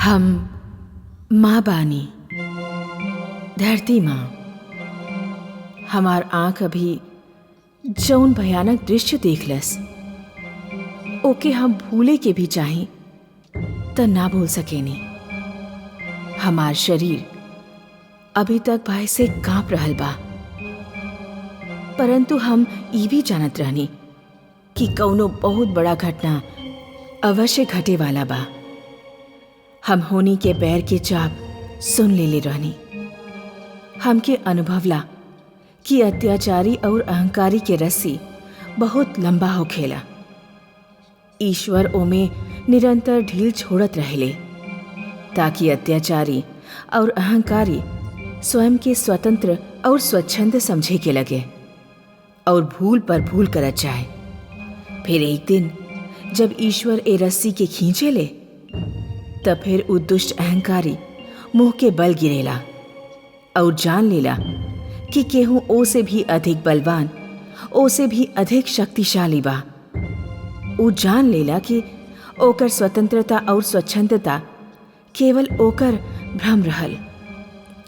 हम माँ बानी, धरती माँ। हमार आँख अभी जौन भयानक दृश्य देखलस ओके हम भूले के भी चाही त ना भूल सकेनी। हमार शरीर अभी तक भय से कांप रहल बा, परंतु हम ई भी जानत रहनी कि कौनो बहुत बड़ा घटना अवश्य घटे वाला बा। हम होनी के पैर के चाप सुन लेले रहनी। हमके अनुभवला कि अत्याचारी और अहंकारी के रस्सी बहुत लंबा होखेला। ईश्वर ओमे निरंतर ढील छोड़त रहेले ताकि अत्याचारी और अहंकारी स्वयं के स्वतंत्र और स्वच्छंद समझे के लगे और भूल पर भूल करत जाए। फिर एक दिन जब ईश्वर ए रस्सी के खींचे ले तब फिर उ दुष्ट अहंकारी मुंह के बल गिरेला और जान लेला कि केहू ओ से भी अधिक बलवान, ओ से भी अधिक शक्तिशाली बा। उ जान लेला कि ओकर स्वतंत्रता और स्वच्छंदता केवल ओकर भ्रम रहल।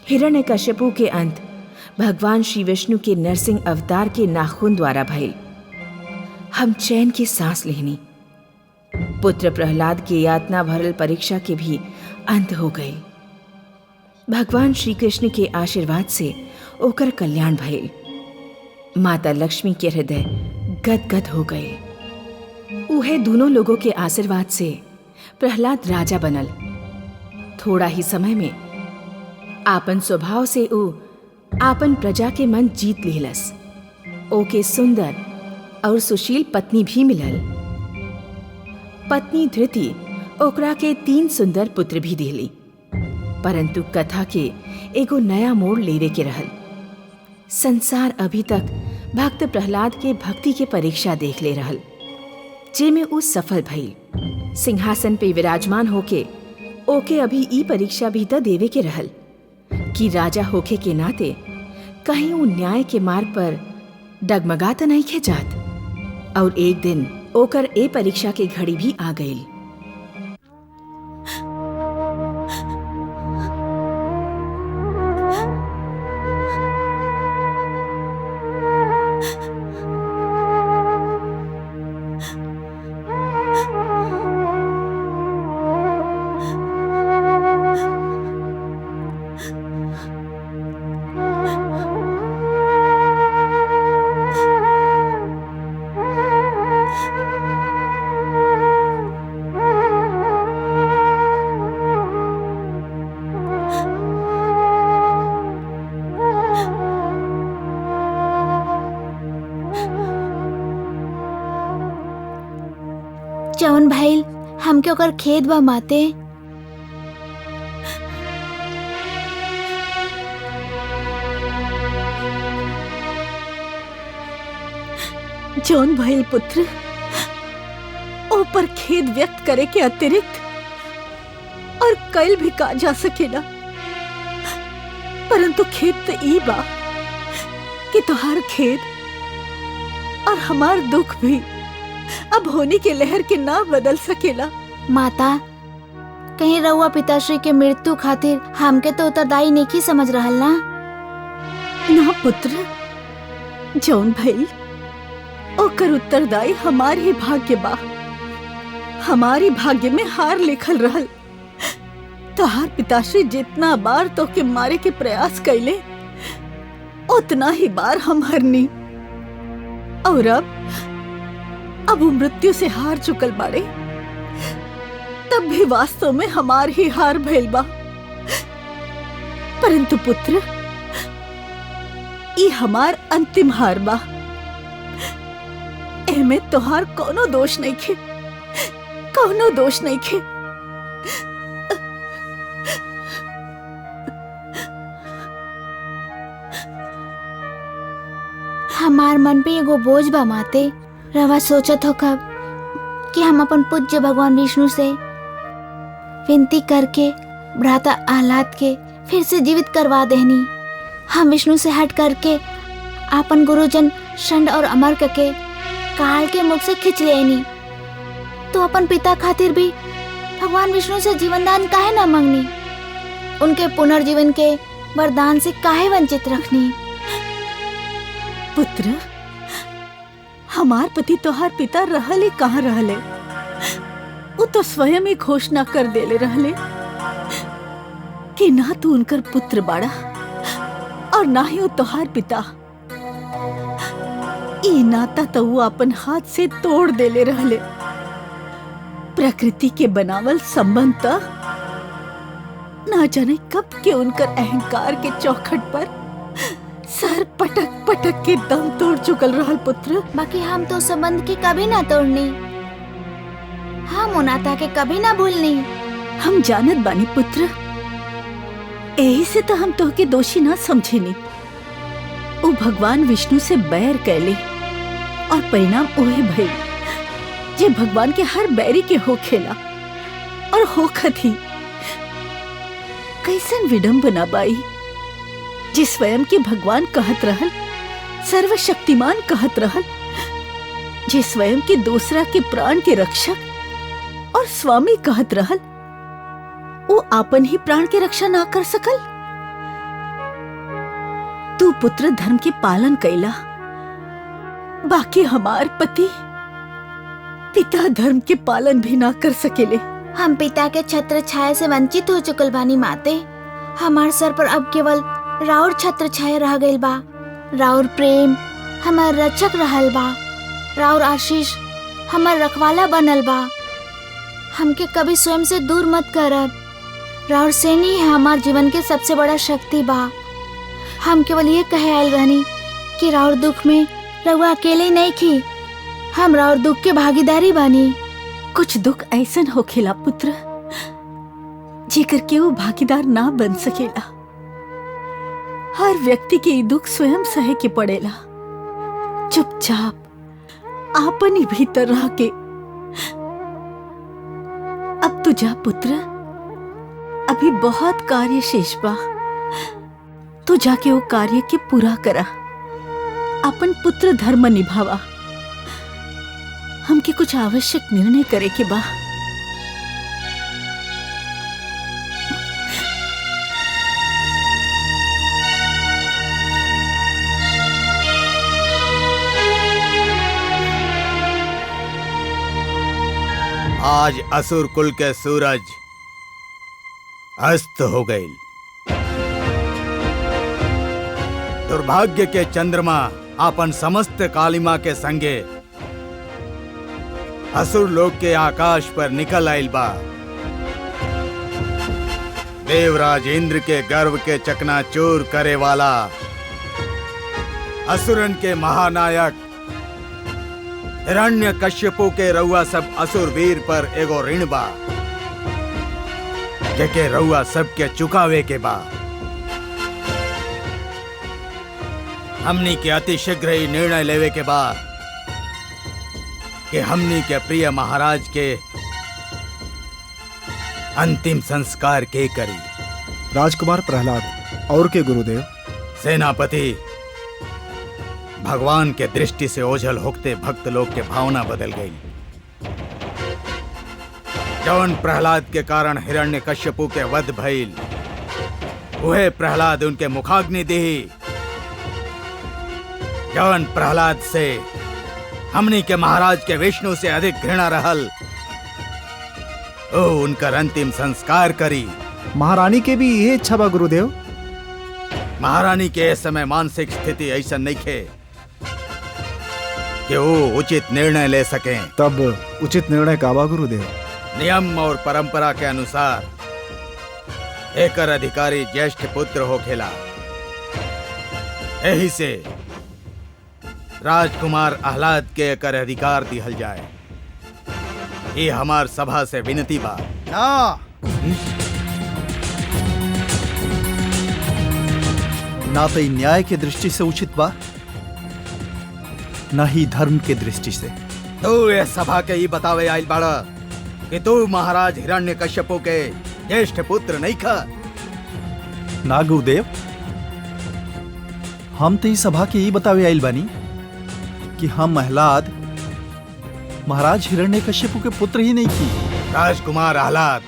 हिरण्यकश्यपु के अंत भगवान श्री विष्णु के नरसिंह अवतार के नाखून द्वारा भइल। हम चैन की सांस लेनी। पुत्र प्रहलाद के यातना भरल परीक्षा के भी अंत हो गई। भगवान श्री कृष्ण के आशीर्वाद से ओकर कल्याण भइल। माता लक्ष्मी के हृदय गदगद हो गए। उहे दोनों लोगों के आशीर्वाद से प्रहलाद राजा बनल। थोड़ा ही समय में आपन स्वभाव से उ आपन प्रजा के मन जीत लिहलस। ओके सुंदर और सुशील पत्नी भी मिलल। पत्नी धृति ओकरा के 3 सुंदर पुत्र भी दिली, परंतु कथा के एगो नया मोड़ लेवे के रहल। संसार अभी तक भक्त प्रहलाद के भक्ति के परीक्षा देख ले रहल, जेमे उ सफल भइल। सिंहासन पे विराजमान होके ओके अभी ई परीक्षा भी त देवे के रहल कि राजा होके के नाते कहीं उ न्याय के मार्ग पर डगमगा त नहीं खे जात। और एक दिन ओकर ए परीक्षा के घड़ी भी आ गई। जौन भइल हमके ओकर खेद बा माते। जौन भइल पुत्र, ओ पर खेद व्यक्त करे के अतिरिक्त और कल भी का जा सकेला। परंतु खेद तो ई बा कि तोहार खेद और हमार दुख भी अब होनी के लहर के ना बदल सकेला। माता, कहीं रउआ पिताश्री के मृत्यु खातिर हमके तो उत्तरदायी नहीं समझ रहल ना? ना पुत्र, जौन भइल ओकर उत्तरदायी हमार ही भाग्य बा। हमारी भाग्य में हार लिखल रहल। तोहार पिताश्री जितना बार तो के मारे के प्रयास कैले उतना ही बार हम हरनी। और अब वो मृत्यु से हार चुकल बाड़े, तब भी वास्तव में हमार ही हार भइल बा। परंतु पुत्र, ई हमार अंतिम हार बा। एमे तोहार कोनो दोष नहीं खे, कोनो दोष नहीं खे। हमार मन पे एगो बोझ बा माते। रवा सोचत हो कब कि हम अपन पूज्य भगवान विष्णु से विनती करके भ्राता आह्लाद के फिर से जीवित करवा देनी। हम विष्णु से हट करके अपन गुरुजन षंड और अमर्क के काल के मुख से खिंच लेनी। तो अपन पिता खातिर भी भगवान विष्णु से जीवन दान काहे ना मांगनी? उनके पुनर्जीवन के वरदान से काहे वंचित रखनी? पुत्र, हमार पति तोहार पिता रहले कहाँ रहले? वो तो स्वयं ही घोषणा कर देले रहले कि ना तू उनकर पुत्र बाड़ा और ना ही वो तोहार पिता। ई नाता तो वो अपन हाथ से तोड़ देले रहले। प्रकृति के बनावल संबंध तो ना जाने कब के उनकर अहंकार के चौखट पर सर पटक पटक के दम तोड़ चुकल रहल पुत्र। बाकी हम तो संबंध की कभी ना तोड़नी, हम वो नाता के कभी ना भूलनी। हम जानत बानी पुत्र, यही से तो हम तोहके दोषी ना समझेनी। वो भगवान विष्णु से बैर कैले और परिणाम ओहे भइल जे भगवान के हर बैरी के होखेला और होखत ही। कैसन विडंबना बाई, जे स्वयं के भगवान कहत रहल, सर्वशक्तिमान कहत रहल, जे स्वयं के दूसरा के प्राण के रक्षक और स्वामी कहत रहल, वो आपन ही प्राण के रक्षा ना कर सकल। तू पुत्र धर्म के पालन कैला, बाकी हमार पति पिता धर्म के पालन भी ना कर सकेले। हम पिता के छत्र छाया से वंचित हो चुकल बानी माते। हमार सर पर अब केवल राउर छत्र छाया रह गइल बा। राउर प्रेम हमार रक्षक रहल बा, राउर आशीष हमार रखवाला बनल बा। हमके कभी स्वयं से दूर मत करब। राउर सेना ही हमार जीवन के सबसे बड़ा शक्ति बा। हम केवल ये कहे आयल रहनी कि राउर दुख में रउआ अकेले नहीं खी, हम राउर दुख के भागीदारी बानी। कुछ दुख ऐसन होखेला पुत्र जेकर के वो भागीदार ना बन सकेला। हर व्यक्ति के ये दुख स्वयं सहे के पड़ेला, चुपचाप आपन ही भीतर रह के। अब तू जा पुत्र, अभी बहुत कार्य शेष बा। तू जाके वो कार्य के पूरा करा, अपन पुत्र धर्म निभावा। हमके कुछ आवश्यक निर्णय करे के बा। आज असुर कुल के सूरज अस्त हो गई। दुर्भाग्य के चंद्रमा अपन समस्त कालिमा के संगे असुर लोक के आकाश पर निकल आइल बा। देवराज इंद्र के गर्व के चकनाचूर करे वाला, असुरन के महानायक हिरण्यकश्यपु के रउआ सब असुर वीर पर एगो ऋण बा, जेके रउआ सबके चुकावे के बा। हमनी के अति शीघ्र ही निर्णय लेवे के बा कि हमनी के प्रिय महाराज के अंतिम संस्कार के करी। राजकुमार प्रहलाद और के गुरुदेव। सेनापति, भगवान के दृष्टि से ओझल होते भक्त लोग के भावना बदल गई। जौन प्रहलाद के कारण हिरण्यकश्यपु के वध भइल, वह प्रहलाद उनके मुखाग्नि दी। जौन प्रहलाद से हमनी के महाराज के विष्णु से अधिक घृणा रहल, ओ उनकर अंतिम संस्कार करी। महारानी के भी ये इच्छा बा गुरुदेव। महारानी के इस समय मानसिक स्थिति ऐसा नहीं खे कि वो उचित निर्णय ले सकें। तब उचित निर्णय का बा गुरुदेव? नियम और परंपरा के अनुसार एकर अधिकारी ज्येष्ठ पुत्र होखेला। यही से राजकुमार आह्लाद के एकर अधिकार दिहल जाए। ये हमार सभा से विनती बा। ना तो न्याय के दृष्टि से उचित बा, न ही धर्म के दृष्टि से। तू ये सभा के ही बतावे आइल बाड़ा कि तू महाराज हिरण्यकश्यपु के ज्येष्ठ पुत्र नहीं खा। ना गुरुदेव, हम तो इस सभा के ही बतावे आइल बानी कि हम आह्लाद महाराज हिरण्यकश्यपु के पुत्र ही नहीं की। राजकुमार आह्लाद,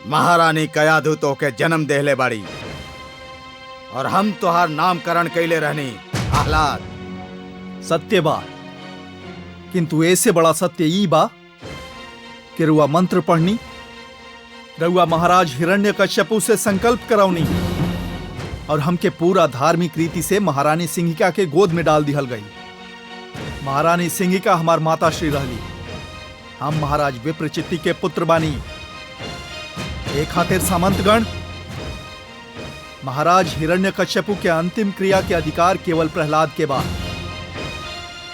महारानी कयाधु तो के जन्म देहले बाड़ी और हम तोहार नामकरण कैले रहनी आह्लाद। सत्य बा, किंतु ऐसे बड़ा सत्य ई बा कि रुआ मंत्र पढ़नी, रुआ महाराज हिरण्यकश्यपु से संकल्प करावनी और हमके पूरा धार्मिक रीति से महारानी सिंहिका के गोद में डाल दिहल गई। महारानी सिंहिका हमार माता श्री रहली, हम महाराज विप्रचित्ति के पुत्र बानी। एक खातिर सामंतगण, महाराज हिरण्यकश्यपु के अंतिम क्रिया के अधिकार केवल प्रहलाद के बा।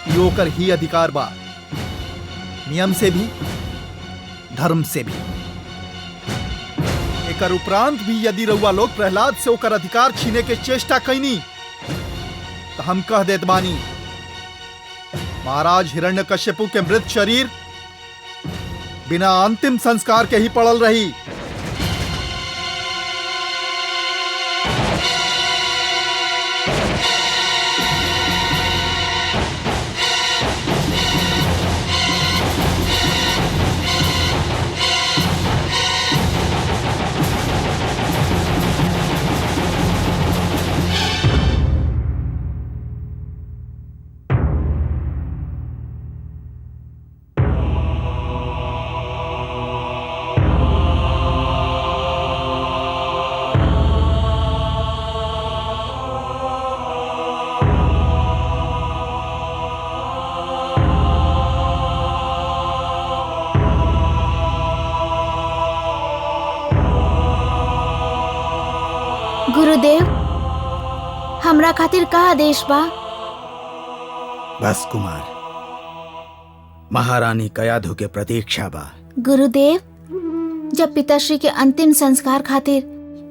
योकर ही अधिकार बा, नियम से भी धर्म से भी। एकर उपरांत भी यदि रउआ लोग प्रहलाद से ओकर अधिकार छीने के चेष्टा कैनी तो हम कह देत बानी, महाराज हिरण्यकश्यपु के मृत शरीर बिना अंतिम संस्कार के ही पड़ल रही। गुरुदेव, हमरा खातिर का आदेश बा? बस कुमार, महारानी कयाधु के प्रतीक्षा बा। गुरुदेव, जब पिताश्री के अंतिम संस्कार खातिर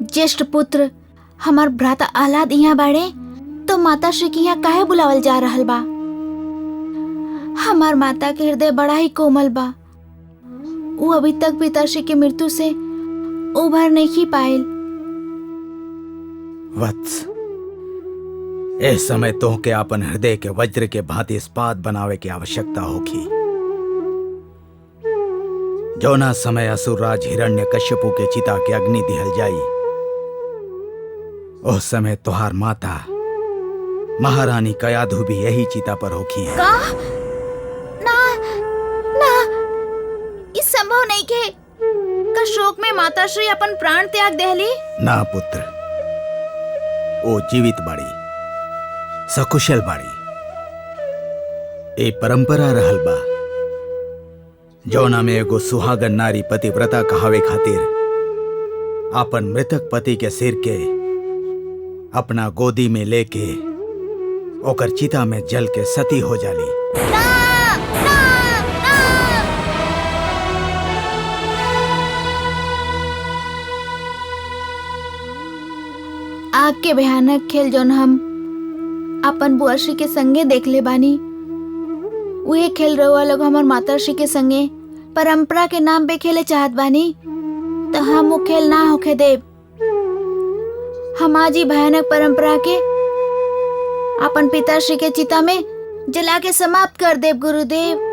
ज्येष्ठ पुत्र हमार भ्राता आह्लाद यहाँ बाड़े तो माताश्री के यहाँ काहे बुलावल जा रहल बा? हमार माता के हृदय बड़ा ही कोमल बा। वो अभी तक पिताश्री के मृत्यु से उभर नहीं पायल। वत्स, इस समय तो के अपन हृदय के वज्र के भांति इस्पात बनावे की आवश्यकता होगी। जौना समय असुरराज हिरण्यकश्यपु के चिता के अग्नि दिहल जाई, उस समय तुहार माता महारानी कयाधु भी यही चिता पर होगी है। का? ना ना, इस संभव नहीं के। का शोक में माताश्री अपन प्राण त्याग देहली? ना पुत्र, ओ जीवित बाड़ी, सकुशल बाड़ी। ए परंपरा रहल बा जौना में एगो सुहागन नारी पतिव्रता कहावे खातिर अपन मृतक पति के सिर के अपना गोदी में लेके ओकर चिता में जल के सती हो जाली। ना, ना, ना। आग के भयानक खेल जौन हम अपन बुआश्री के संगे देख ले बानी, वही खेल रहुआ लोग हमार माताश्री के संगे परंपरा के नाम पे खेले चाहत बानी तो हम वो खेल ना होके देव। हम आज ही भयानक परंपरा के अपन पिताश्री के चिता में जला के समाप्त कर देव। गुरुदेव,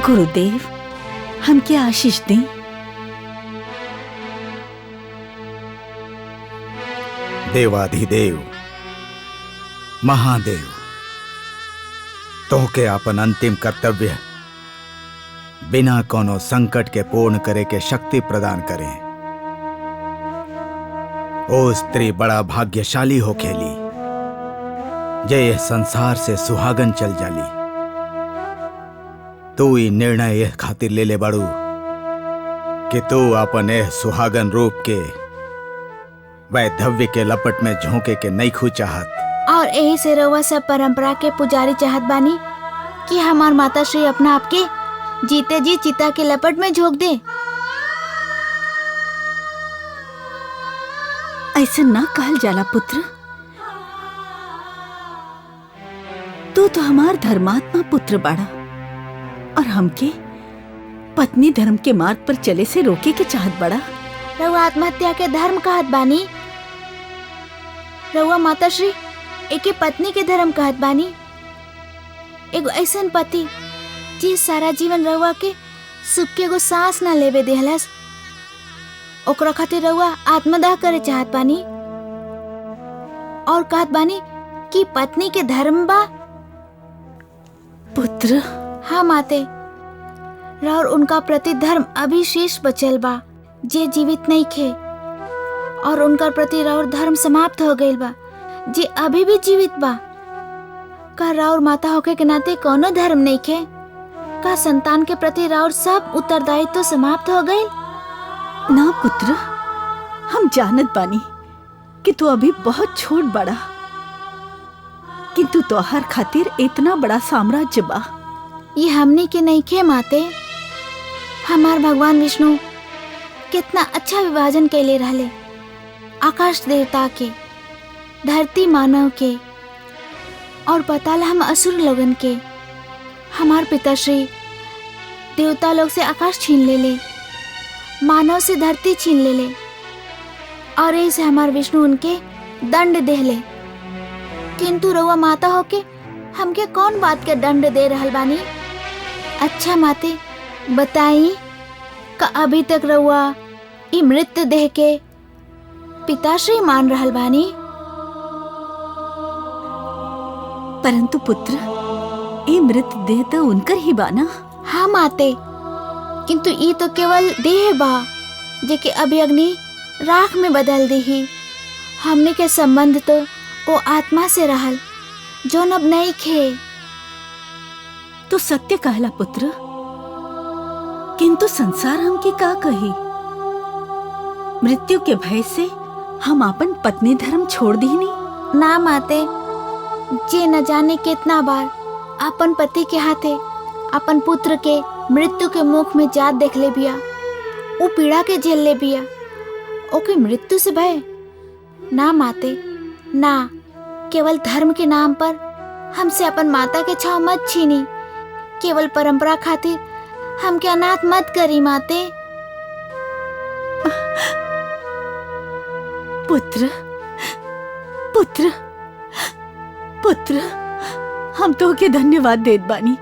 गुरुदेव, हमके आशीष दें। देवाधिदेव महादेव, तोहके अपन अंतिम कर्तव्य बिना कोनो संकट के पूर्ण करे के शक्ति प्रदान करें। ओ स्त्री बड़ा भाग्यशाली हो खेली जे यह संसार से सुहागन चल जाली। तू ही निर्णय यह खातिर ले ले बड़ू कि तू अपन यह सुहागन रूप के वैधव्य के लपट में झोंके के नहीं खू चाहत। और यही से रउआ सब परंपरा के पुजारी चाहत बानी कि हमार माताश्री अपना आपके जीते जी चिता के लपट में झोंक दे। ऐसे ना कहल जाला पुत्र। तू तो हमार धर्मात्मा पुत्र बाड़ा और हमके पत्नी धर्म के मार्ग पर चले से रोके के चाहत बड़ा। रउआ आत्महत्या के धर्म कहत बानी। रउआ माता श्री एके पत्नी के धर्म कहत बानी। एगो ऐसन पति जी सारा जीवन रउआ के सुख के एगो सांस ना लेवे देहलस, ओकरा खातिर रउआ आत्मदाह करे चाहत बानी और कहत बानी कि पत्नी के धर्म बा। पुत्र हाँ माते, राउर उनका प्रति धर्म अभी शेष बचल बा जे जीवित नहीं खे, और उनका प्रति राउर धर्म समाप्त हो गईल बा जे अभी भी जीवित बा। का राउर माता होके के नाते कोनो धर्म नहीं खे? का संतान के प्रति राउर सब उत्तरदायित्व तो समाप्त हो गईल? ना पुत्र, हम जानत बानी कि तू अभी बहुत छोट बड़ा, किंतु तोहर खातिर इतना बड़ा साम्राज्य बा। ये हमने के नहीं खे माते। हमार भगवान विष्णु कितना अच्छा विभाजन कैले रहले, आकाश देवता के, धरती मानव के और पताल हम असुर लोगन के। हमार पिताश्री देवता लोग से आकाश छीन ले ले, मानव से धरती छीन ले ले, और ऐसे हमार विष्णु उनके दंड देहले। किंतु रउआ माता होके हमके कौन बात के दंड दे रहल बानी? अच्छा माते बताई, का अभी तक रउआ ई मृत देह के पिताश्री मान रहल बानी? परंतु पुत्र, ये मृत देह तो उनकर ही बाना। हाँ माते, किंतु ई तो केवल देह बा जेके अभी अग्नि राख में बदल दी। हमने के संबंध तो वो आत्मा से रहल जोन अब नहीं खे। तो सत्य कहला पुत्र, किंतु संसार हमके का कही? मृत्यु के भय से हम अपन पत्नी धर्म छोड़ दीनी। ना माते, जे न जाने कितना बार अपन पति के हाथे अपन पुत्र के मृत्यु के मुख में जात देख ले बिया, वो पीड़ा के झेल ले बिया, ओके मृत्यु से भय ना माते ना। केवल धर्म के नाम पर हमसे अपन माता के छाव मत छीनी। केवल परंपरा खातिर हमके अनाथ मत करी माते। पुत्र पुत्र पुत्र, हम तो के धन्यवाद देत बानी।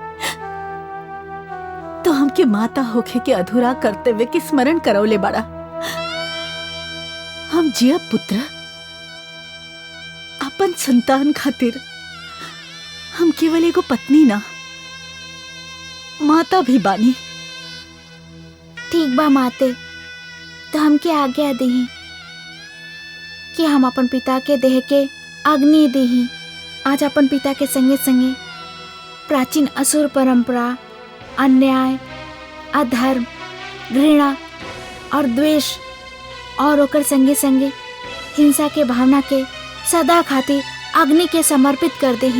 तो हमके माता होखे के अधूरा कर्तव्य के स्मरण करौले बड़ा। हम जिया पुत्र, अपन संतान खातिर हम केवल एगो पत्नी ना, माता भी बानी। ठीक बा माते, तो हमके आज्ञा दी कि हम अपन पिता के देह के अग्नि दी। आज अपन पिता के संगे संगे प्राचीन असुर परंपरा, अन्याय, अधर्म, घृणा और द्वेष और ओकर संगे संगे हिंसा के भावना के सदा खातिर अग्नि के समर्पित कर दे।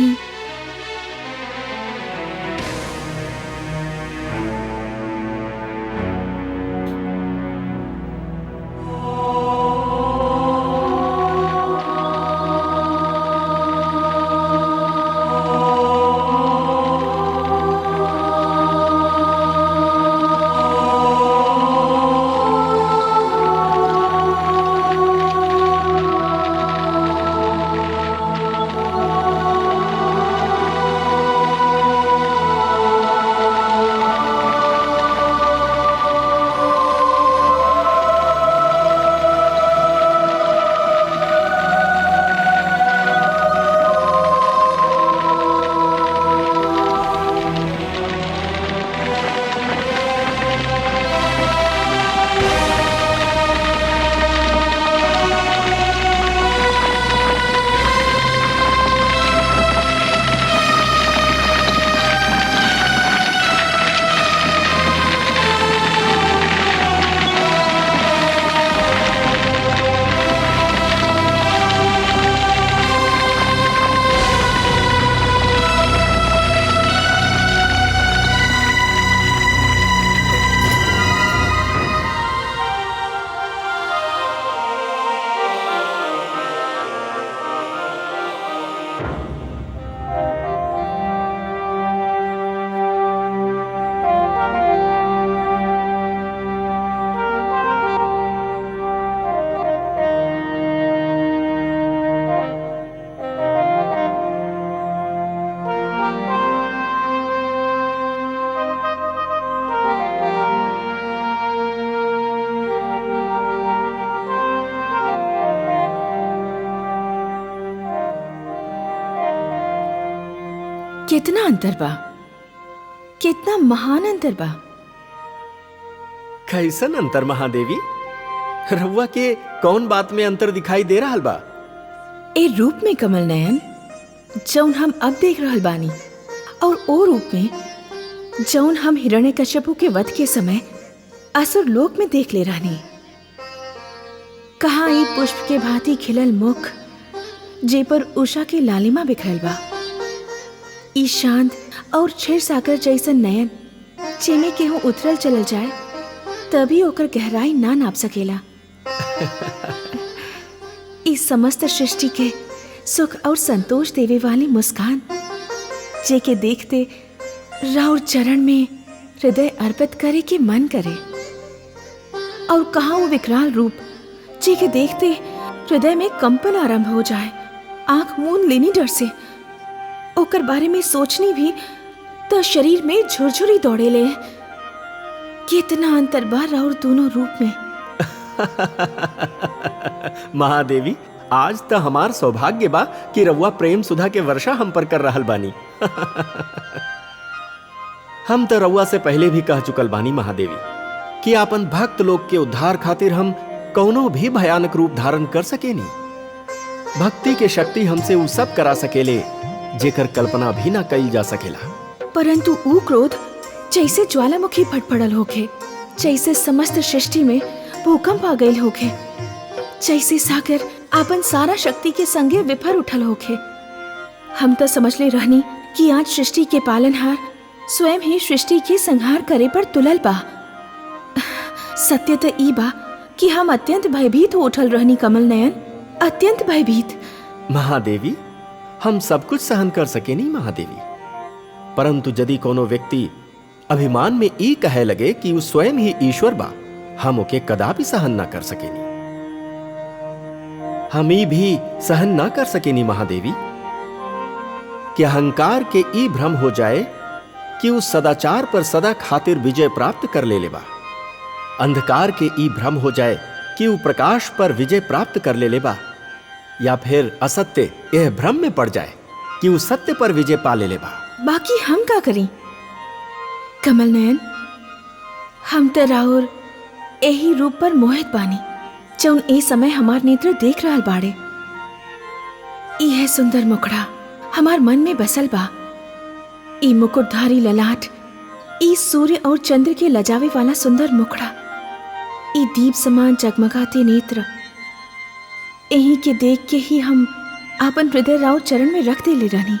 कितना अंतर बा, कितना महान अंतर बा। कैसन अंतर महादेवी? रउआ के कौन बात में अंतर दिखाई दे रहा बा? ए रूप में कमल नयन जौन हम अब देख रहल बानी, और ओ रूप में जौन हम हिरण्यकश्यपु के वध के समय असुर लोक में देख ले रहनी। कहाँ ई पुष्प के भांति खिलल मुख जे पर उषा के लालिमा बिखरल बा, ई शांत और क्षीर सागर जैसन नयन जेमे केहू उतरल चलल जाए तभी ओकर गहराई ना नाप सकेला। इस समस्त सृष्टि के सुख और संतोष देवे वाली मुस्कान जे के देखते राउर चरण में हृदय अर्पित करे के मन करे, और कहाँ वो विकराल रूप जे के देखते हृदय में कंपन आरंभ हो जाए, आंख मूंद लेनी डर से, ओकर बारे में सोचनी भी तो शरीर में झुरझुरी दौड़े ले। कितना अंतर बा राउर दोनों रूप में। महादेवी, आज तो हमार सौभाग्य बा कि रउआ प्रेम सुधा के वर्षा हम पर कर रहल बानी। हम तो रउआ से पहले भी कह चुकल बानी महादेवी कि आपन भक्त लोग के उद्धार खातिर हम कौनो भी भयानक रूप धारण कर सकेनी। भक्ति के शक्ति हमसे उ सब करा सकेले जेकर कल्पना भी ना कईल जा सकेला। परंतु ऊ क्रोध जैसे ज्वालामुखी फटफड़ल होखे, जैसे समस्त सृष्टि में भूकंप आ गईल होखे, जैसे सागर आपन सारा शक्ति के संगे विफर उठल होखे। हम तो समझ ले रहनी कि आज सृष्टि के पालनहार स्वयं ही सृष्टि के संहार करे पर तुलल बा। सत्य तो ई बा कि हम अत्यंत भयभीत हो उठल रहनी कमल नयन, अत्यंत भयभीत। महादेवी, हम सब कुछ सहन कर सकेनी महादेवी, परंतु यदि कोनो व्यक्ति अभिमान में ई कहे लगे कि वो स्वयं ही ईश्वर बा, हम ओके कदापि सहन ना कर सकेनी। हम ई भी सहन ना कर सकेनी महादेवी कि अहंकार के ई भ्रम हो जाए कि उस सदाचार पर सदा खातिर विजय प्राप्त कर ले लेबा, अंधकार के ई भ्रम हो जाए कि वो प्रकाश पर विजय प्राप्त कर ले लेबा, या फिर असत्य यह भ्रम में पड़ जाए कि वो सत्य पर विजय पा ले लेबा। बाकी हम का करी कमल नयन? हम तो राउर यही रूप पर मोहित बानी जौन ए समय हमार नेत्र देख रहल बाड़े। यह सुंदर मुखड़ा हमार मन में बसल बा। ई मुकुटधारी ललाट, ई सूर्य और चंद्र के लजावे वाला सुंदर मुखड़ा, ई दीप समान जगमगाते नेत्र, यही के देख के ही हम आपन हृदय राउर चरण में रख देले रहनी।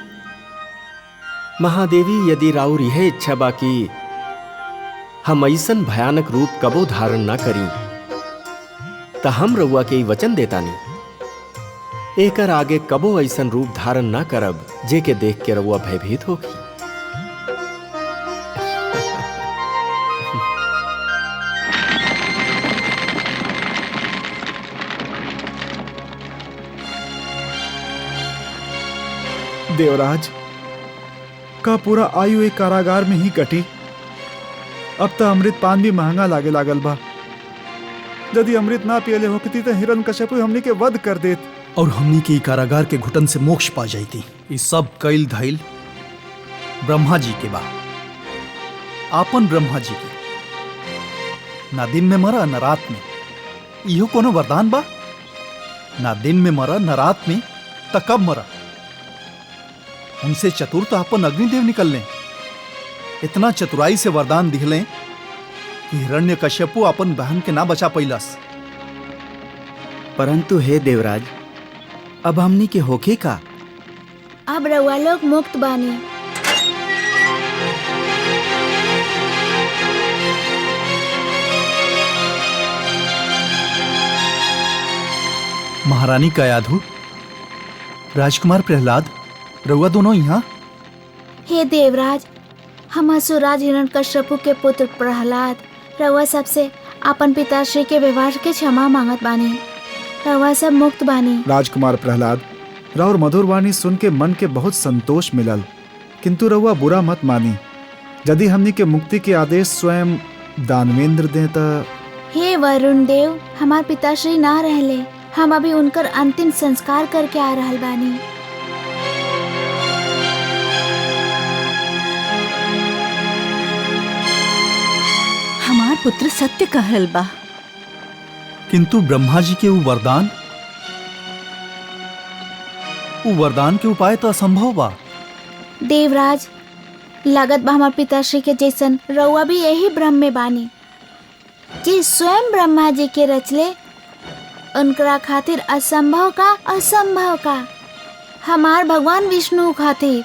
महादेवी, यदि राउर यह इच्छा बा कि हम ऐसन भयानक रूप कबो धारण ना करी, तो हम रउआ के वचन देतानी एकर आगे कबो ऐसन रूप धारण ना करब जे के देख के रउआ भयभीत होगी। देवराज का पूरा आयु एक कारागार में ही कटी। अब तो अमृत पान भी महंगा लागे लागल बा। यदि अमृत ना पियले होती तो हिरण्यकश्यपु हमनी के वध कर देत, और हमनी के कारागार के घुटन से मोक्ष पा जाती। ये सब कैल धैल ब्रह्मा जी के बा, आपन ब्रह्मा जी के। ना दिन में मरा न रात में, इहो कोनो वरदान बा? ना दिन में मरा न रात में, त कब मरा? उनसे चतुर तो अपन अग्निदेव निकल लें। इतना चतुराई से वरदान दिखलें कि हिरण्यकश्यपु अपन बहन के ना बचा पैलस। परंतु हे देवराज, अब हमनी के होके का? अब रउआ लोग मुक्त बानी। महारानी कयाधु, राजकुमार प्रहलाद, रउआ दोनों यहाँ? हे देवराज, हम असुराज हिरण्यकश्यपु के पुत्र प्रहलाद रउआ सबसे अपन पिताश्री के व्यवहार के क्षमा मांगत बानी। रउआ सब मुक्त बानी। राजकुमार प्रहलाद, राउर मधुर वाणी सुन के मन के बहुत संतोष मिलल, किंतु रउआ बुरा मत मानी। यदि हमनी के मुक्ति के आदेश स्वयं दानवेंद्र दे त। हे वरुण देव, हमार पिताश्री ना रहले, हम अभी उनकर अंतिम संस्कार करके आ रहल बानी। पुत्र सत्य कहल बा। किंतु ब्रह्मा जी के वो वरदान के उपाय तो असंभव बा। देवराज, लागत बा हमार पिताश्री के जैसन रउआ भी यही भ्रम में बानी कि स्वयं ब्रह्मा जी के रचले उनकरा खातिर असंभव का हमार भगवान विष्णु खातिर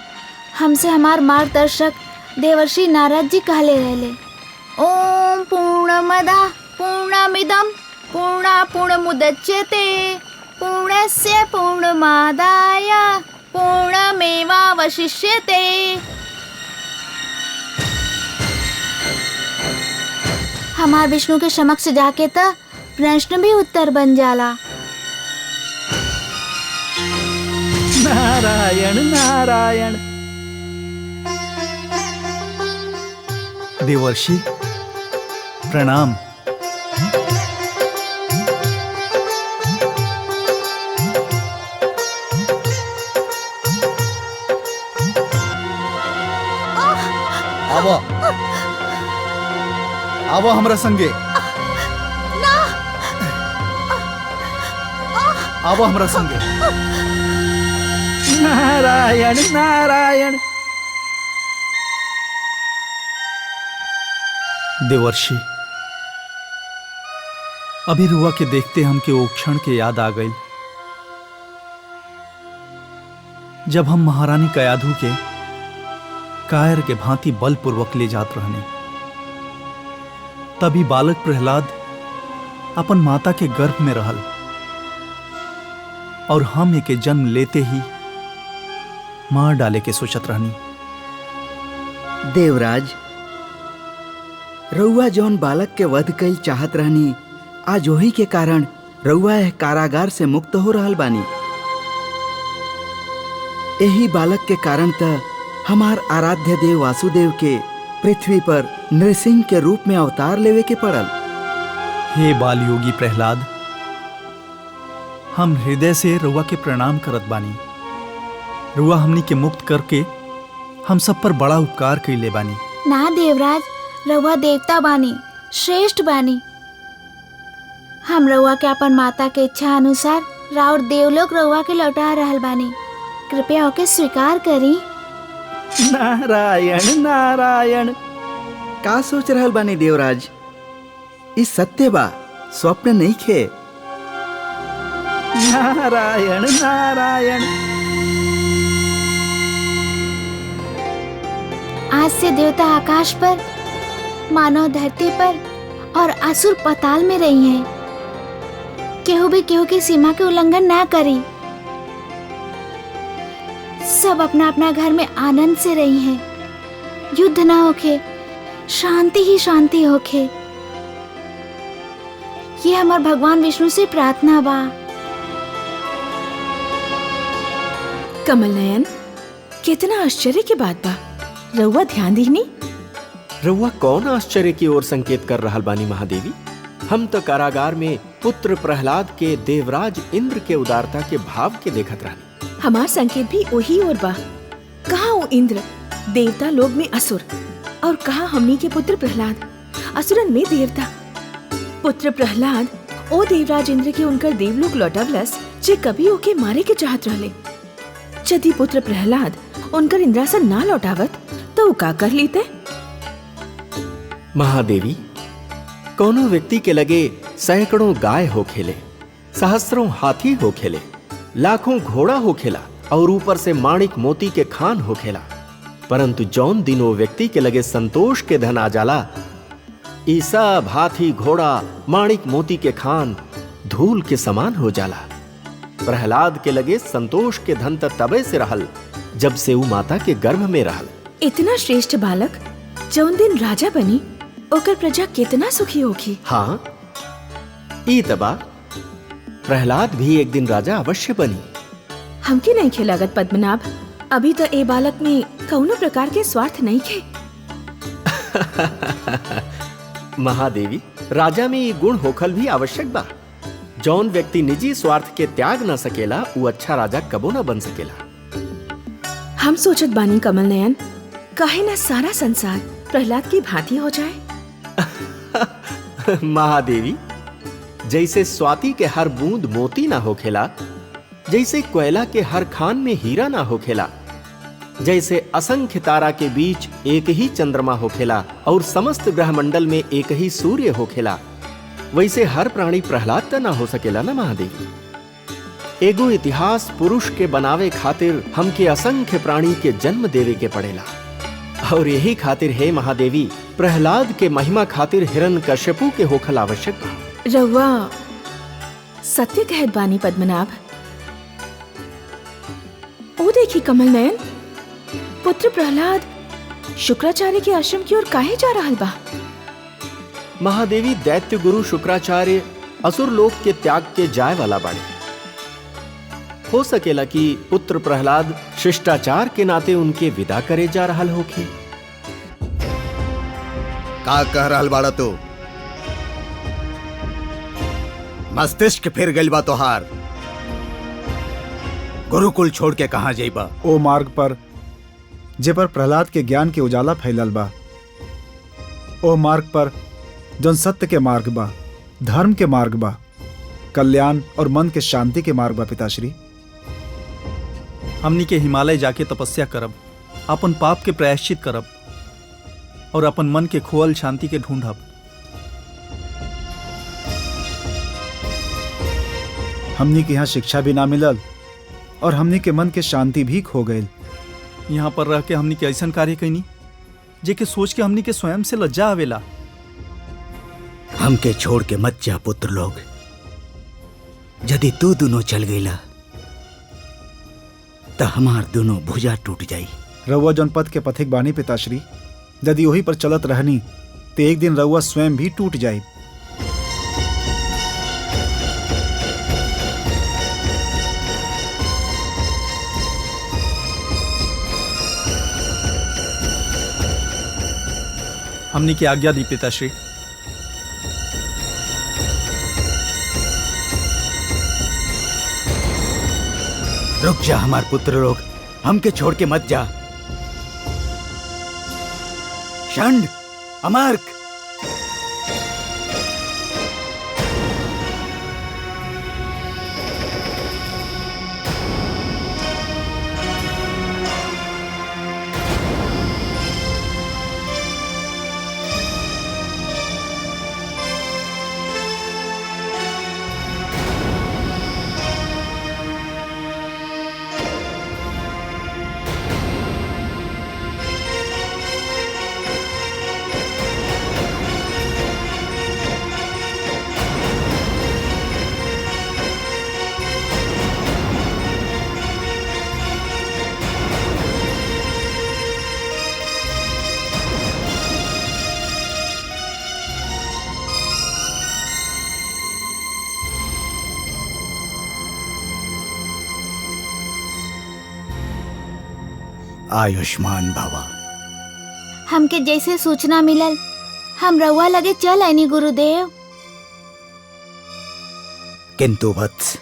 हमसे हमार मार्गदर्शक देवर्षि नारद जी कहले रहले, ओम पूर्णमदः पूर्णमिदं पूर्णमुदच्यते पूर्णस्य पूर्णमादाय पूर्णमेवावशिष्यते। हमार विष्णु के समक्ष जाके त प्रश्न भी उत्तर बन जाला। नारायण नारायण। देवर्षि प्रणाम। आवो आवो हमरा संगे। आवो हमरा संगे। नारायण नारायण। देवर्षि, अभी रुआ के देखते हमके वो क्षण के याद आ गई जब हम महारानी कयाधु के कायर के भांति बलपूर्वक ले जात रहने। तभी बालक प्रहलाद अपन माता के गर्भ में रहल और हम एके जन्म लेते ही मार डाले के सोचत रहनी। देवराज, रउआ जौन बालक के वध कईल चाहत रहनी, आज वही के कारण रउआ यह कारागार से मुक्त हो रहल बानी। यही बालक के कारण त हमार आराध्य देव वासुदेव के पृथ्वी पर नृसिंह के रूप में अवतार लेवे के पड़ल। हे बाल योगी प्रहलाद, हम हृदय से रुआ के प्रणाम करत बानी। रुआ हमनी के मुक्त करके हम सब पर बड़ा उपकार कइले बानी। ना देवराज, रउआ देवता बानी, श्रेष्ठ बानी। हम रउआ के अपन माता के इच्छा अनुसार राउर देवलोक रउआ के लौटा रहल बानी। कृपया होके स्वीकार करी। नारायण नारायण। का सोच रहल बानी देवराज? इस सत्य बा, स्वप्न नहीं खे। नारायण नारायण। आज से देवता आकाश पर, मानव धरती पर और असुर पाताल में रही हैं। केहू भी केहू की सीमा के उल्लंघन ना करी। सब अपना अपना घर में आनंद से रही हैं। युद्ध ना होखे, शांति ही शांति होखे। ये हमार भगवान विष्णु से प्रार्थना बा। कमल नयन, कितना आश्चर्य की बात बा। रउआ ध्यान दीनी। रउआ कौन आश्चर्य की ओर संकेत कर रहल बानी महादेवी? हम तो कारागार में पुत्र प्रहलाद के देवराज इंद्र के उदारता के भाव के देखत रहनी। हमार संकेत भी वही और बा। कहाँ वो इंद्र, देवता लोग में असुर, और कहाँ हमनी के पुत्र प्रहलाद, असुरन में देवता। पुत्र प्रहलाद ओ देवराज इंद्र के उनकर देवलोक लौटवलस जे कभी ओके मारे के चाहत रहले। यदि पुत्र प्रहलाद उनकर इंद्रासन ना लौटावत तो वो का कर लेते? महादेवी, कोनो व्यक्ति के लगे सैकड़ों गाय हो खेले, सहस्रों हाथी हो खेले, लाखों घोड़ा हो खेला और ऊपर से माणिक मोती के खान हो खेला, परंतु जौन दिन वो व्यक्ति के लगे संतोष के धन आ जाला, ई सब हाथी घोड़ा माणिक मोती के खान धूल के समान हो जाला। प्रहलाद के लगे संतोष के धन तबे से रहल जब से वो माता के गर्भ में रहल। इतना श्रेष्ठ बालक जौन दिन राजा बनी, ओकर प्रजा कितना सुखी होगी। हाँ, ई तबा प्रहलाद भी एक दिन राजा अवश्य बनी। हमके नहीं खिलागत पद्मनाभ, अभी तो ए बालक में कौनो प्रकार के स्वार्थ नहीं खे। महादेवी, राजा में ये गुण होखल भी आवश्यक बा। जौन व्यक्ति निजी स्वार्थ के त्याग न सकेला, वो अच्छा राजा कबो न बन सकेला। हम सोचत बानी कमल नयन, काहे ना सारा संसार प्रहलाद की भांति हो जाए। महादेवी, जैसे स्वाति के हर बूंद मोती ना होखेला, जैसे कोयला के हर खान में हीरा ना होखेला, जैसे असंख्य तारा के बीच एक ही चंद्रमा होखेला और समस्त ग्रह मंडल में एक ही सूर्य होखेला, वैसे हर प्राणी प्रहलाद त ना हो सकेला ना महादेवी। एगो इतिहास पुरुष के बनावे खातिर हमके असंख्य प्राणी के जन्म देवे के पड़ेला, और यही खातिर है महादेवी, प्रहलाद के महिमा खातिर हिरण्यकश्यपु के होखल आवश्यक बा। रउआ सत्य कहत बानी पद्मनाभ। ओ देखी कमल नयन, पुत्र प्रहलाद शुक्राचार्य के आश्रम की ओर काहे जा रहल बा? महादेवी, दैत्य गुरु शुक्राचार्य असुर लोक के त्याग के जाए वाला बाड़े। हो सकेला कि पुत्र प्रहलाद शिष्टाचार के नाते उनके विदा करे जा रहल होखे। का कह रहल बाड़ा तू? मस्तिष्क फिर गइल बा तोहार। गुरुकुल छोड़ के कहां जाइबा? ओ मार्ग पर जे पर प्रहलाद के ज्ञान के उजाला फैलल बा, ओ मार्ग पर जौन सत्य के मार्ग बा, धर्म के मार्ग बा, कल्याण और मन के शांति के मार्ग बा पिताश्री। हमनी के हिमालय जाके तपस्या करब, अपन पाप के प्रायश्चित करब और अपन मन के खोअल शांति के ढूंढब। हमनी के यहाँ शिक्षा भी ना मिलल और हमनी के मन के शांति भी खो गई। यहाँ पर रह के हमनी के ऐसा कार्य कैनी जे के सोच के हमनी के स्वयं से लज्जा आवेला। हमके छोड़ के मत जा पुत्र लोग। यदि तू दोनों चल गईला तो हमार दोनों भुजा टूट जाई। रउआ जौन पथ के पथिक बानी पिताश्री, यदि वही पर चलत रहनी तो एक दिन रउआ स्वयं भी टूट जाई। हमनी की आज्ञा दी पिताश्री। रुक जा हमार पुत्र लोग, हमके छोड़ के मत जा। षंड, अमार्क, आयुष्मान भवा। हमके जैसे सूचना मिलल हम रउआ लगे चल आईनी गुरुदेव। किंतु वत्स,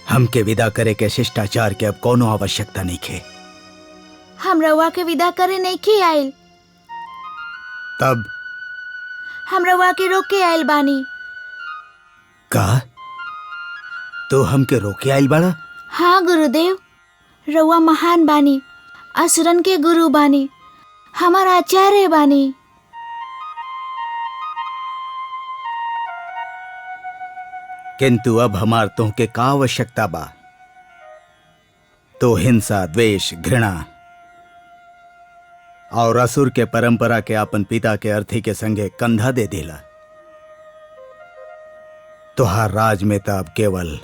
हमके विदा करे के शिष्टाचार के अब कोनो आवश्यकता नहीं खे। हम रउआ के विदा करे नहीं के आइल, तब हम रउआ के रोक के आइल बानी। का तो हमके रोके आइल बाड़ा? हाँ गुरुदेव, रउआ महान बानी, असुरन के गुरु बानी, हमार आचार्य बानी। किंतु अब हमार तोहके का आवश्यकता बा? तो हिंसा, द्वेष, घृणा और असुर के परंपरा के अपन पिता के अर्थी के संगे कंधा दे दिला। तोहार राज में तब केवल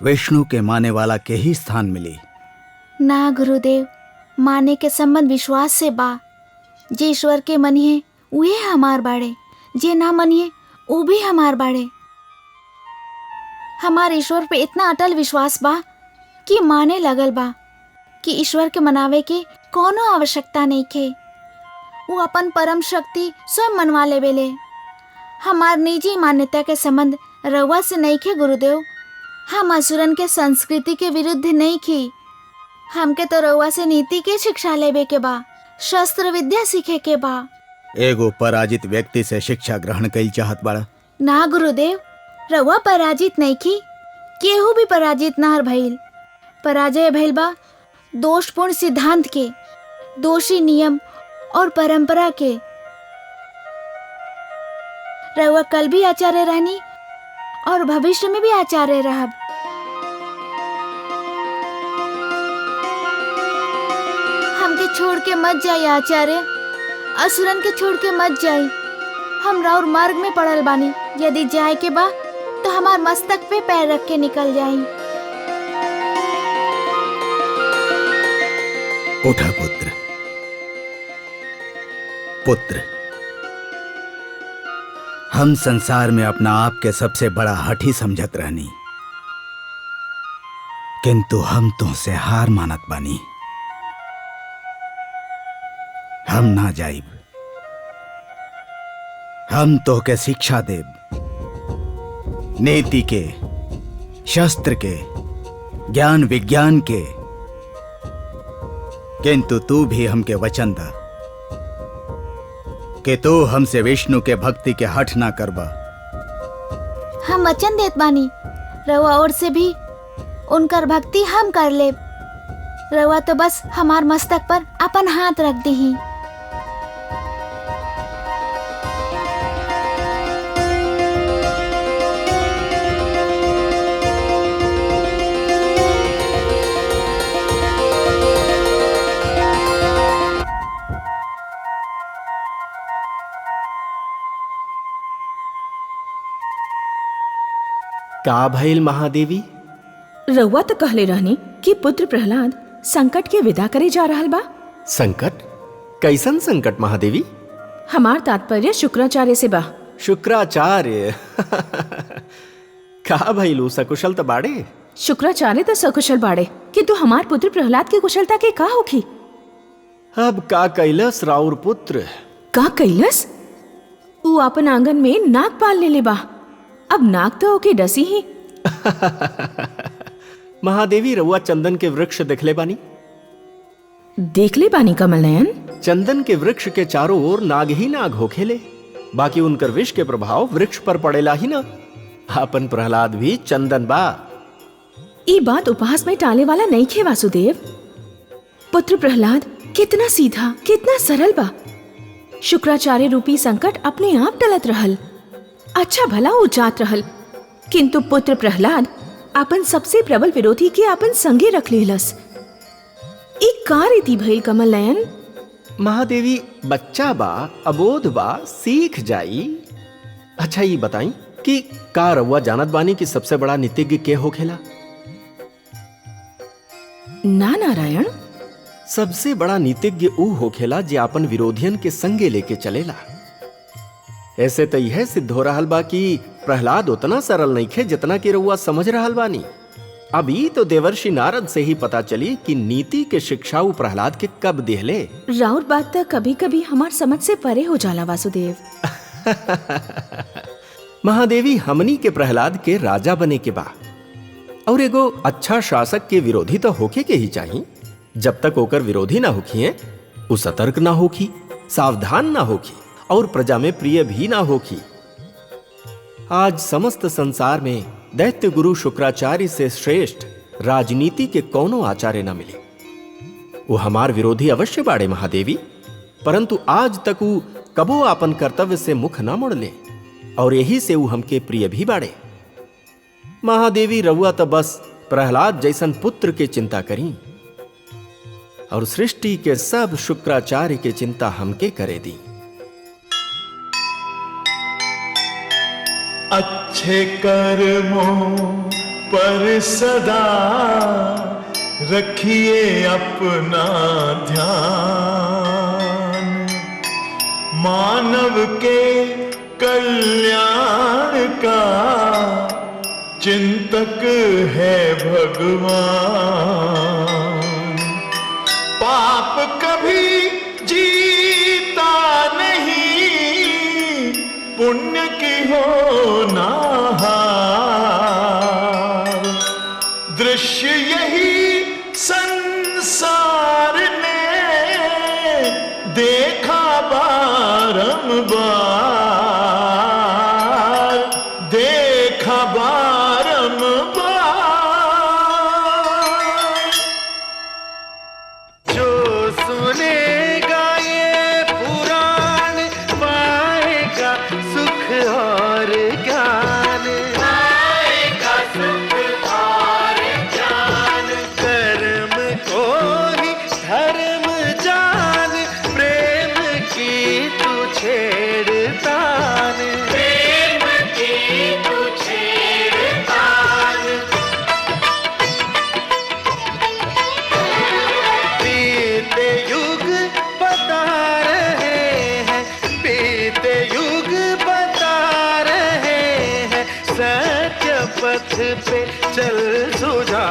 विष्णु के माने वाला के ही स्थान मिली। ना गुरुदेव, माने के संबंध विश्वास से बा। जे ईश्वर के मनिए उहे हमार बाड़े, जे ना मनिए वो भी हमार बाड़े। हमार ईश्वर पे इतना अटल विश्वास बा कि माने लगल बा कि ईश्वर के मनावे के कोनो आवश्यकता नहीं खे। वो अपन परम शक्ति स्वयं मनवा लेवेले। हमार निजी मान्यता के संबंध रउआ से नहीं खे गुरुदेव। हम असुरन के संस्कृति के विरुद्ध नहीं की। हमके तो रउआ से नीति के शिक्षा लेवे के बा, शस्त्र विद्या सीखे के बा। एगो पराजित व्यक्ति से शिक्षा ग्रहण कईल चाहत बाड़ा? ना गुरुदेव, रउआ पराजित नहीं की, केहू भी पराजित ना भइल। पराजय भइल बा दोषपूर्ण सिद्धांत के, दोषी नियम और परंपरा के। रउआ कल भी आचार्य रहनी और भविष्य में भी आचार्य रहब। हमके छोड़ के मत जाइए आचार्य, असुरन के छोड़ के मत जाई। हम राउर मार्ग में पड़ल बानी, यदि जाए के बा तो हमार मस्तक पे पैर रख के निकल जाई। उठा पुत्र, पुत्र। हम संसार में अपना आप के सबसे बड़ा हठी समझत रहनी, किंतु हम तुमसे हार मानत बानी। हम ना जाइब, हम तो के शिक्षा देब, नीति के, शस्त्र के, ज्ञान विज्ञान के। किंतु तू भी हमके वचन दा कि तू हमसे विष्णु के भक्ति के हठ ना करबा। हम वचन देत बानी, रउआ और से भी उनकर भक्ति हम कर ले। रउआ तो बस हमार मस्तक पर अपन हाथ रख दही। का भइल महादेवी? रउआ तो कहले रहनी कि पुत्र प्रहलाद संकट के विदा करे जा रहल बा। संकट? कैसन संकट महादेवी? हमार तात्पर्य शुक्राचार्य से बा। शुक्राचार्य? का भइल, सकुशल तो बाड़े? शुक्राचार्य तो सकुशल बाड़े, किंतु हमार पुत्र प्रहलाद की कुशलता के का होखी? अब का कैलस राउर पुत्र? का कैलस? ऊ अपन आंगन में नाग पाल ले बा। अब नाग तो ओके डसी ही। महादेवी, रउआ चंदन के वृक्ष देखले बानी? देख ले बानी कमल नयन। चंदन के वृक्ष के चारों ओर नाग ही नाग होखेले, बाकी उनकर विष के प्रभाव वृक्ष पर पड़ेला ही ना। अपन प्रहलाद भी चंदन बा। ई बात उपहास में टाले वाला नहीं खे वासुदेव। पुत्र प्रहलाद कितना सीधा, कितना सरल बा। शुक्राचार्य रूपी संकट अपने आप टलत रहल, अच्छा भला वो जात रहल, किंतु पुत्र प्रहलाद अपन सबसे प्रबल विरोधी के अपन संगे रख लेलस। एक का रीति भइल कमल नयन? महादेवी, बच्चा बा, अबोध बा, सीख जाई। अच्छा ये बताई कि का रउआ जानत बानी कि सबसे बड़ा नीतिज्ञ के होखेला? ना नारायण। सबसे बड़ा नीतिज्ञ ऊ होखेला जे अपन विरोधियन के संगे लेके चलेला। ऐसे तो यह सिद्ध हो रहा बा कि प्रहलाद उतना सरल नहीं खे जितना कि रउआ समझ रहा बानी। अभी तो देवर्षि नारद से ही पता चली कि नीति के शिक्षाऊ प्रहलाद के कब देहले। राउर बात तो कभी कभी हमार समझ से परे हो जाला वासुदेव। महादेवी, हमनी के प्रहलाद के राजा बने के बा और एगो अच्छा शासक के विरोधी तो होके के ही चाहिए। जब तक ओकर विरोधी ना होखिए, उ सतर्क ना होखी, सावधान ना होखी और प्रजा में प्रिय भी ना होखी। आज समस्त संसार में दैत्य गुरु शुक्राचार्य से श्रेष्ठ राजनीति के कोनो आचार्य न मिले। वो हमार विरोधी अवश्य बाड़े महादेवी, परंतु आज तक वो कबो अपन कर्तव्य से मुख ना मोड़ले और यही से वो हमके प्रिय भी बाड़े। महादेवी, रउआ तो बस प्रहलाद जैसन पुत्र के चिंता करी और सृष्टि के सब शुक्राचार्य के चिंता हमके करे दी। अच्छे कर्मों पर सदा रखिए अपना ध्यान, मानव के कल्याण का चिंतक है भगवान। पाप कभी जीता नहीं, पुण्य की हो ना हार। दृश्य यही संसार ने देखा बारंबार। बारंबार। जो सुनेगा ये पुराण पाएगा सुख और ज्ञान, पाएगा सुख और ज्ञान। कर्म को ही धर्म जान, प्रेम की तू छेड़तान, प्रेम की तू छेड़तान। बीते युग बता रहे हैं, बीते युग बता रहे हैं, सत्य पथ पे चल सुझा